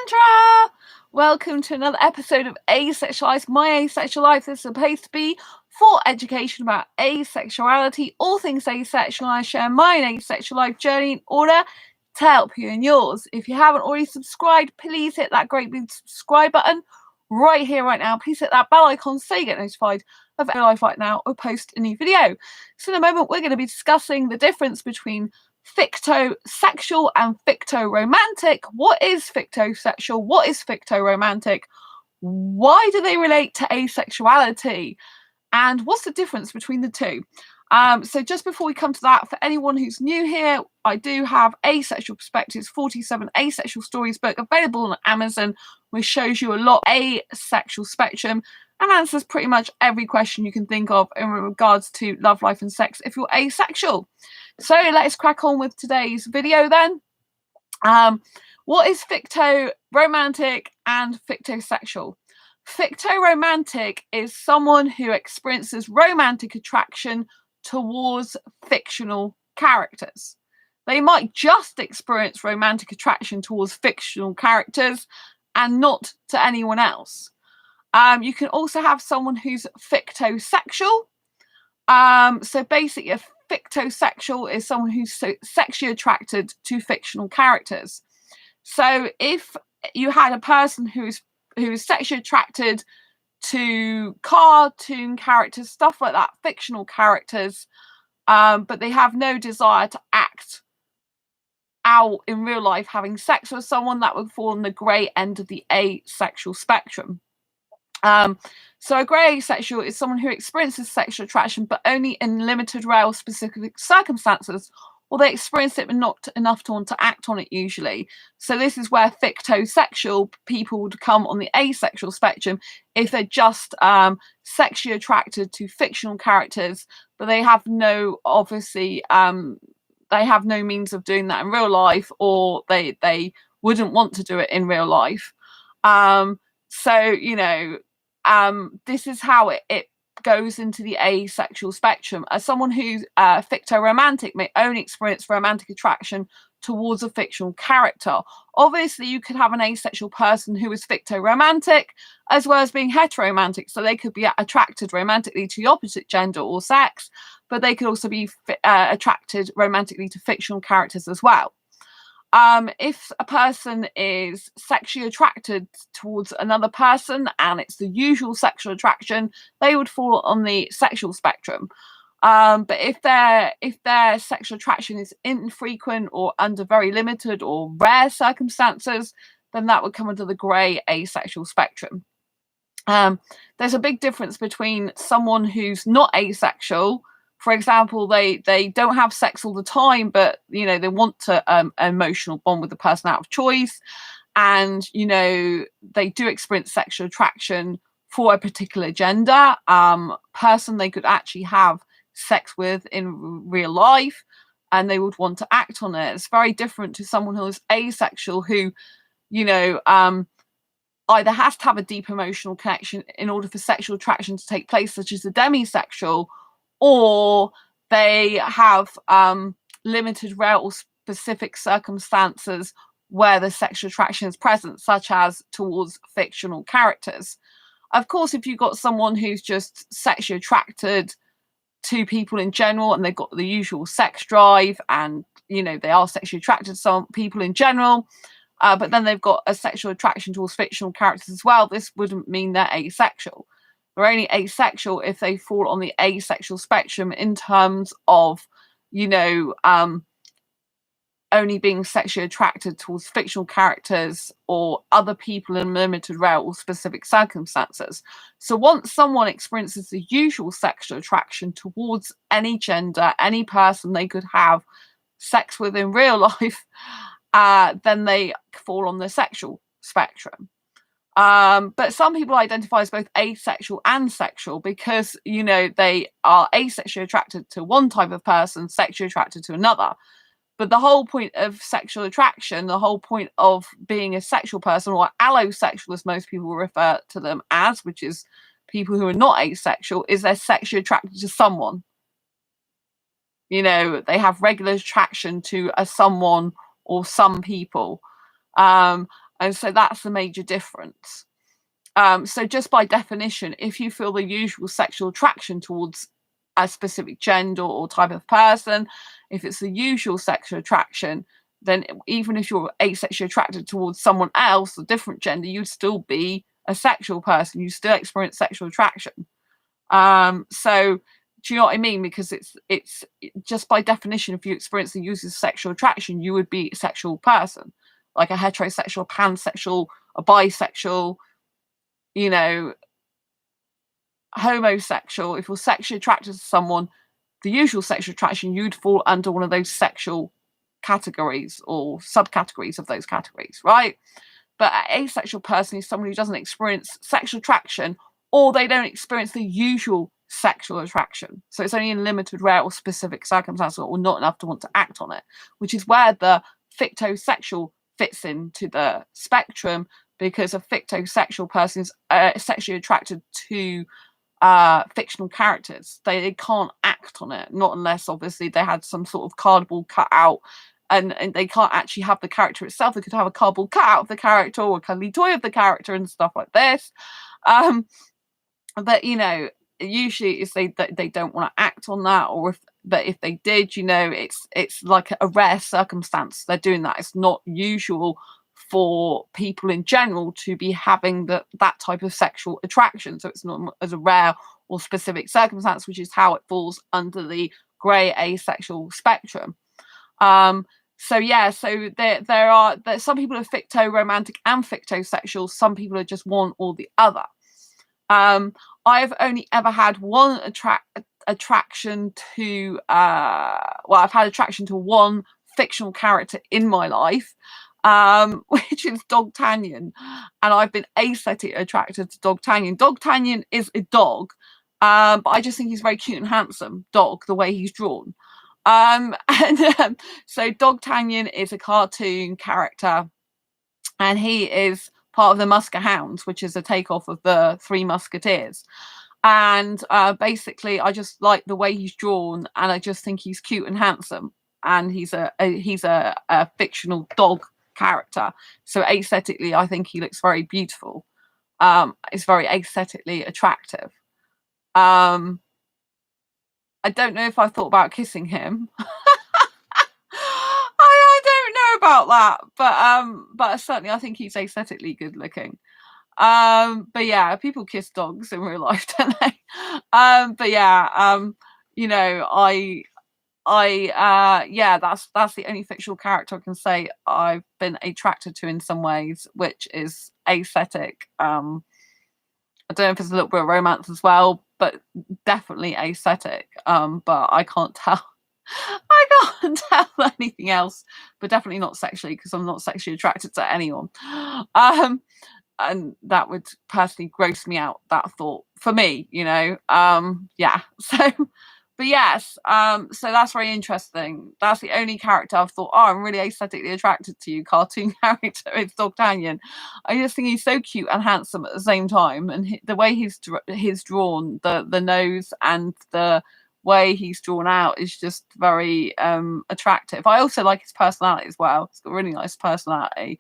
Sandra! Welcome to another episode of Asexualise, my asexual life. This is supposed to be for education about asexuality, all things asexual. I share my asexual life journey in order to help you in yours. If you haven't already subscribed, please hit that great big subscribe button right here, right now. Please hit that bell icon so you get notified of any live right now or post a new video. So in a moment, we're going to be discussing the difference between fictosexual and fictoromantic. What is fictosexual? What is fictoromantic? Why do they relate to asexuality? And what's the difference between the two? So just before we come to that, for anyone who's new here, I do have Asexual Perspectives 47 Asexual Stories book available on Amazon, which shows you a lot of asexual spectrum and answers pretty much every question you can think of in regards to love, life and sex if you're asexual. So let's crack on with today's video then. What is fictoromantic and fictosexual? Fictoromantic is someone who experiences romantic attraction towards fictional characters. They might just experience romantic attraction towards fictional characters and not to anyone else. You can also have someone who's fictosexual. So basically, a fictosexual is someone who's sexually attracted to fictional characters. So if you had a person who is sexually attracted to cartoon characters, stuff like that, fictional characters, but they have no desire to act out in real life having sex with someone, that would fall on the grey end of the asexual spectrum. So a grey asexual is someone who experiences sexual attraction but only in limited, rare, specific circumstances, or they experience it but not enough to want to act on it usually. So this is where fictosexual people would come on the asexual spectrum if they're just sexually attracted to fictional characters, but they have no, obviously, they have no means of doing that in real life, or they wouldn't want to do it in real life. So, you know, this is how it goes into the asexual spectrum. As someone who's fictoromantic may only experience romantic attraction towards a fictional character. Obviously, you could have an asexual person who is fictoromantic as well as being heteromantic. So they could be attracted romantically to the opposite gender or sex, but they could also be attracted romantically to fictional characters as well. If a person is sexually attracted towards another person and it's the usual sexual attraction, they would fall on the sexual spectrum. But if their sexual attraction is infrequent or under very limited or rare circumstances, then that would come under the grey asexual spectrum. There's a big difference between someone who's not asexual. For example, they don't have sex all the time, but, you know, they want to emotional bond with the person out of choice. And, you know, they do experience sexual attraction for a particular gender person they could actually have sex with in real life, and they would want to act on it. It's very different to someone who is asexual, who, you know, either has to have a deep emotional connection in order for sexual attraction to take place, such as a demisexual, or they have limited, rare or specific circumstances where the sexual attraction is present, such as towards fictional characters. Of course, if you've got someone who's just sexually attracted to people in general and they've got the usual sex drive and, you know, they are sexually attracted to some people in general, but then they've got a sexual attraction towards fictional characters as well, this wouldn't mean they're asexual. They're only asexual if they fall on the asexual spectrum in terms of, you know, only being sexually attracted towards fictional characters or other people in limited, rare or specific circumstances. So once someone experiences the usual sexual attraction towards any gender, any person they could have sex with in real life, then they fall on the sexual spectrum. But some people identify as both asexual and sexual because, you know, they are asexually attracted to one type of person, sexually attracted to another. But the whole point of sexual attraction, the whole point of being a sexual person, or allosexual as most people refer to them as, which is people who are not asexual, is they're sexually attracted to someone. You know, they have regular attraction to a someone or some people. And so that's the major difference. So just by definition, if you feel the usual sexual attraction towards a specific gender or type of person, if it's the usual sexual attraction, then even if you're asexually attracted towards someone else, a different gender, you'd still be a sexual person. You still experience sexual attraction. So do you know what I mean? Because it's just by definition, if you experience the use of sexual attraction, you would be a sexual person, like a heterosexual, pansexual, a bisexual, you know, homosexual. If you're sexually attracted to someone, the usual sexual attraction, you'd fall under one of those sexual categories or subcategories of those categories, right? But an asexual person is someone who doesn't experience sexual attraction, or they don't experience the usual sexual attraction. So it's only in limited, rare, or specific circumstances, or not enough to want to act on it, which is where the fictosexual fits into the spectrum, because a fictosexual person is sexually attracted to fictional characters. They can't act on it, not unless obviously they had some sort of cardboard cut out, and they can't actually have the character itself. They could have a cardboard cut out of the character or a cuddly toy of the character and stuff like this. But you know, usually it's they don't want to act on that, or if they did, you know, it's like a rare circumstance they're doing that. It's not usual for people in general to be having that type of sexual attraction. So it's not as a rare or specific circumstance, which is how it falls under the grey asexual spectrum. So yeah, so there are some people are fictoromantic and fictosexual. Some people are just one or the other. I've only ever had one attraction to I've had attraction to one fictional character in my life, which is Dogtanian, and I've been asexually attracted to Dogtanian. Dogtanian is a dog, but I just think he's very cute and handsome dog, the way he's drawn. So Dogtanian is a cartoon character, and he is part of the Musca Hounds, which is a takeoff of the Three Musketeers. And basically, I just like the way he's drawn, and I just think he's cute and handsome. And he's a fictional dog character, so aesthetically, I think he looks very beautiful. It's very aesthetically attractive. I don't know if I thought about kissing him. I don't know about that, but certainly I think he's aesthetically good looking. But yeah, people kiss dogs in real life, don't they? But yeah, you know, yeah, that's the only fictional character I can say I've been attracted to in some ways, which is aesthetic. I don't know if there's a little bit of romance as well, but definitely aesthetic. But I can't tell. I can't tell anything else, but definitely not sexually, because I'm not sexually attracted to anyone. And that would personally gross me out, that thought, for me, you know. Yeah. So, but yes, so that's very interesting. That's the only character I've thought, oh, I'm really aesthetically attracted to you, cartoon character. It's Dogtanian. I just think he's so cute and handsome at the same time, and the way he's drawn, the nose and the way he's drawn out is just very attractive. I also like his personality as well. He's got a really nice personality.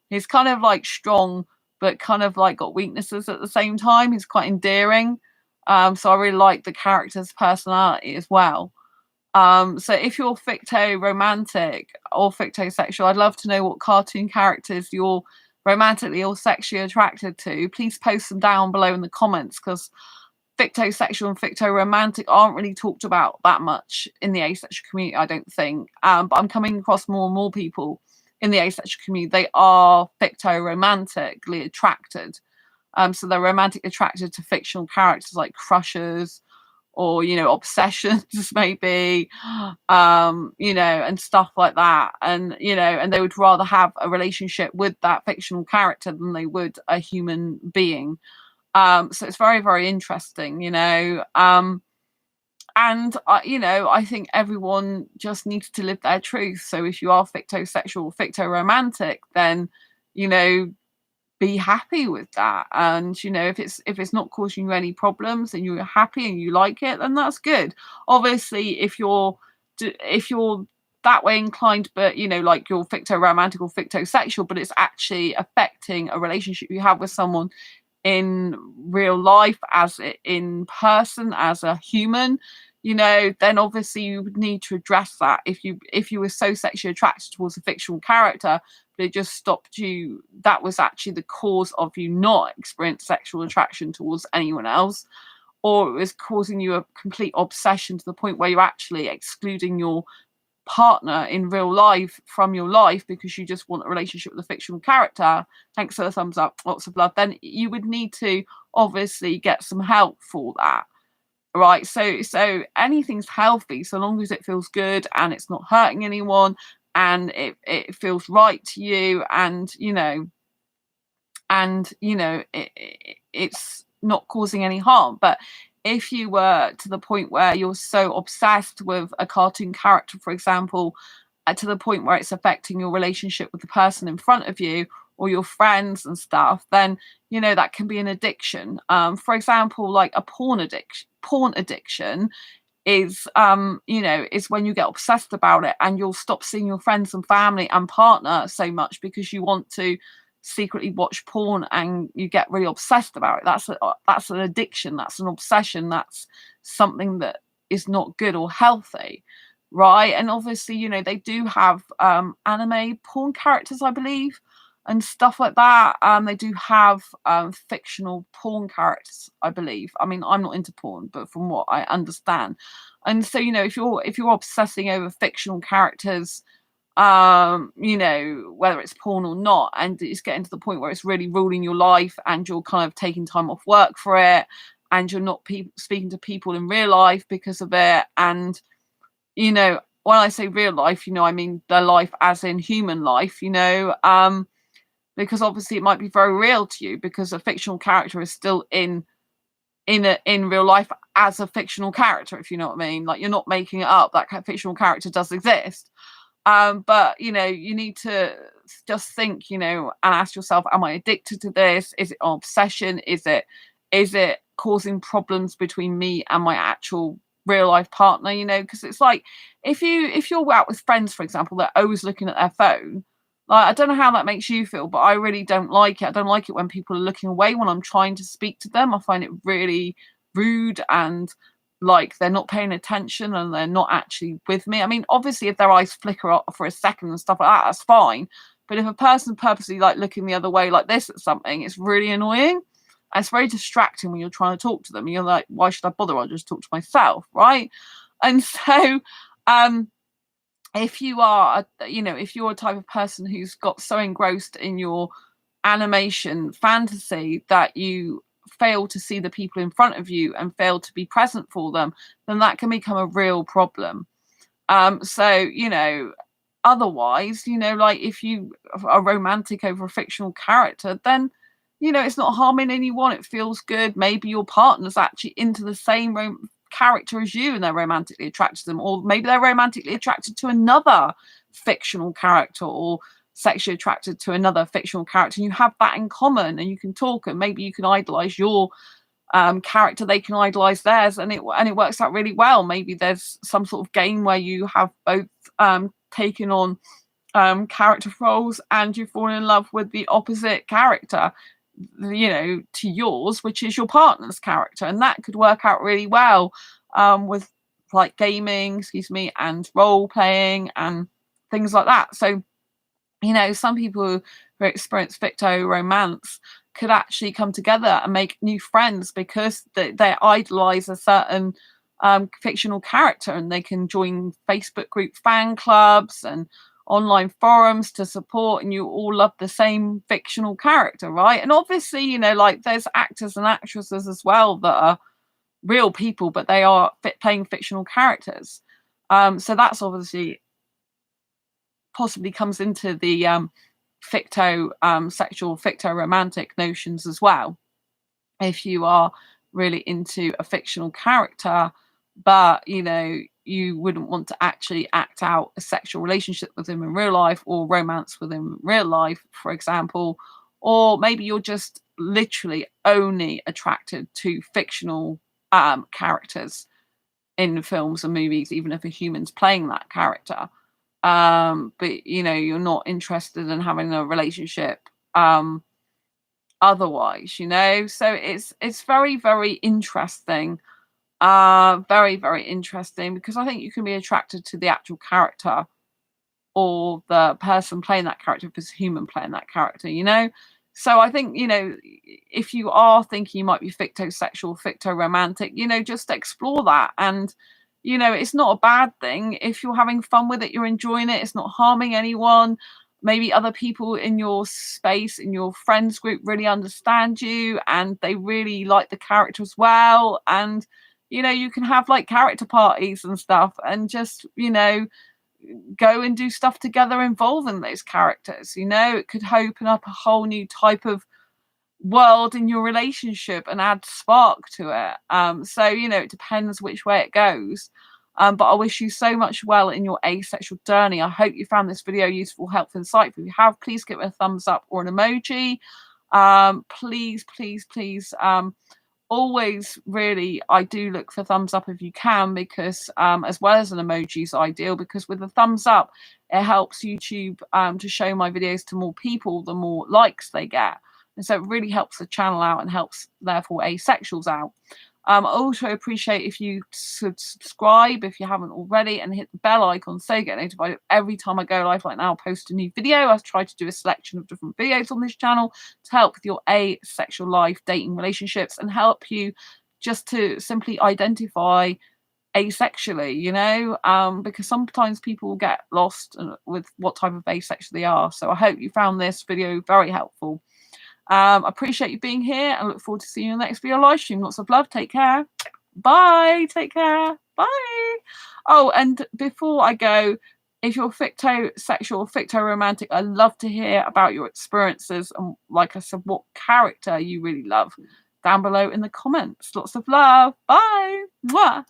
He's kind of like strong, but kind of like got weaknesses at the same time. He's quite endearing. So I really like the character's personality as well. So if you're fictoromantic or fictosexual, I'd love to know what cartoon characters you're romantically or sexually attracted to. Please post them down below in the comments, because fictosexual and fictoromantic aren't really talked about that much in the asexual community, I don't think. But I'm coming across more and more people in the asexual community. They are fictoromantically attracted. So they're romantically attracted to fictional characters like crushes, or, you know, obsessions maybe, you know, and stuff like that. And, you know, and they would rather have a relationship with that fictional character than they would a human being. So it's very, very interesting, you know. And, you know, I think everyone just needs to live their truth. So if you are fictosexual or fictoromantic, then, you know, be happy with that. And, you know, if it's not causing you any problems and you're happy and you like it, then that's good. Obviously, if you're that way inclined, but like you're fictoromantic or fictosexual, but it's actually affecting a relationship you have with someone in real life, in person, as a human, then obviously you would need to address that. If you were so sexually attracted towards a fictional character, but it just stopped you, that was actually the cause of you not experiencing sexual attraction towards anyone else, or it was causing you a complete obsession to the point where you're actually excluding your partner in real life from your life because you just want a relationship with a fictional character, thanks for the thumbs up, lots of love, then you would need to obviously get some help for that, right? So anything's healthy so long as it feels good and it's not hurting anyone and it feels right to you, and it's not causing any harm. But if you were to the point where you're so obsessed with a cartoon character, for example, to the point where it's affecting your relationship with the person in front of you or your friends and stuff, then that can be an addiction. For example, like a porn addiction is when you get obsessed about it and you'll stop seeing your friends and family and partner so much because you want to secretly watch porn and you get really obsessed about it. That's an addiction, that's an obsession, that's something that is not good or healthy, right? And obviously they do have anime porn characters, I believe, and stuff like that. They do have fictional porn characters, I believe. I mean, I'm not into porn, but from what I understand. And so if you're obsessing over fictional characters, whether it's porn or not, and it's getting to the point where it's really ruling your life and you're kind of taking time off work for it and you're not speaking to people in real life because of it. And when I say real life, I mean their life as in human life, because obviously it might be very real to you because a fictional character is still in real life as a fictional character, if you know what I mean. Like, you're not making it up, that fictional character does exist. But you need to just think, and ask yourself, am I addicted to this? Is it an obsession? Is it causing problems between me and my actual real life partner? Because it's like, if you're out with friends, for example, they're always looking at their phone. Like, I don't know how that makes you feel, but I really don't like it. I don't like it when people are looking away when I'm trying to speak to them. I find it really rude and like they're not paying attention and they're not actually with me. I mean, obviously, if their eyes flicker up for a second and stuff like that, that's fine. But if a person's purposely like looking the other way like this at something, it's really annoying. And it's very distracting when you're trying to talk to them. And you're like, why should I bother? I'll just talk to myself, right? And so, if you are, if you're a type of person who's got so engrossed in your animation fantasy that you fail to see the people in front of you and fail to be present for them, then that can become a real problem. So otherwise, like if you are romantic over a fictional character, then it's not harming anyone. It feels good. Maybe your partner's actually into the same character as you and they're romantically attracted to them, or maybe they're romantically attracted to another fictional character or sexually attracted to another fictional character, and you have that in common and you can talk, and maybe you can idolize your character, they can idolize theirs, and it works out really well. Maybe there's some sort of game where you have both taken on character roles and you fall in love with the opposite character to yours, which is your partner's character, and that could work out really well with like gaming, and role playing and things like that. So some people who experience ficto romance could actually come together and make new friends because they idolize a certain fictional character, and they can join Facebook group fan clubs and online forums to support, and you all love the same fictional character, right? And obviously, like there's actors and actresses as well that are real people, but they are playing fictional characters. So that's obviously possibly comes into the ficto sexual, ficto romantic notions as well. If you are really into a fictional character, but you wouldn't want to actually act out a sexual relationship with him in real life or romance with him in real life, for example, or maybe you're just literally only attracted to fictional characters in films and movies, even if a human's playing that character. but you know, you're not interested in having a relationship otherwise, you know. So it's very, very interesting. Very, very interesting, because I think you can be attracted to the actual character, or the person playing that character, if it's a human playing that character, you know. So I think, you know, if you are thinking you might be fictosexual, fictoromantic, you know, just explore that. And you know, it's not a bad thing if you're having fun with it, you're enjoying it, it's not harming anyone. Maybe other people in your space, in your friends group, really understand you and they really like the character as well. And you know, you can have like character parties and stuff, and just, you know, go and do stuff together involving those characters. You know, it could open up a whole new type of world in your relationship and add spark to it. So you know, it depends which way it goes. But I wish you so much well in your asexual journey. I hope you found this video useful, helpful, insightful. If you have, please give it a thumbs up or an emoji. Please, please, please. Always, really, I do look for thumbs up if you can, because as well as an emoji is ideal, because with a thumbs up it helps YouTube to show my videos to more people, the more likes they get, and so it really helps the channel out and helps therefore asexuals out. I also appreciate if you subscribe if you haven't already, and hit the bell icon so you get notified every time I go live. Like now, I'll post a new video. I try to do a selection of different videos on this channel to help with your asexual life, dating, relationships, and help you just to simply identify asexually, you know, because sometimes people get lost with what type of asexual they are. So I hope you found this video very helpful. I appreciate you being here and look forward to seeing you in the next video live stream. Lots of love. Take care. Bye. Take care. Bye. Oh, and before I go, if you're fictosexual, fictoromantic, I'd love to hear about your experiences and, like I said, what character you really love down below in the comments. Lots of love. Bye. Mwah.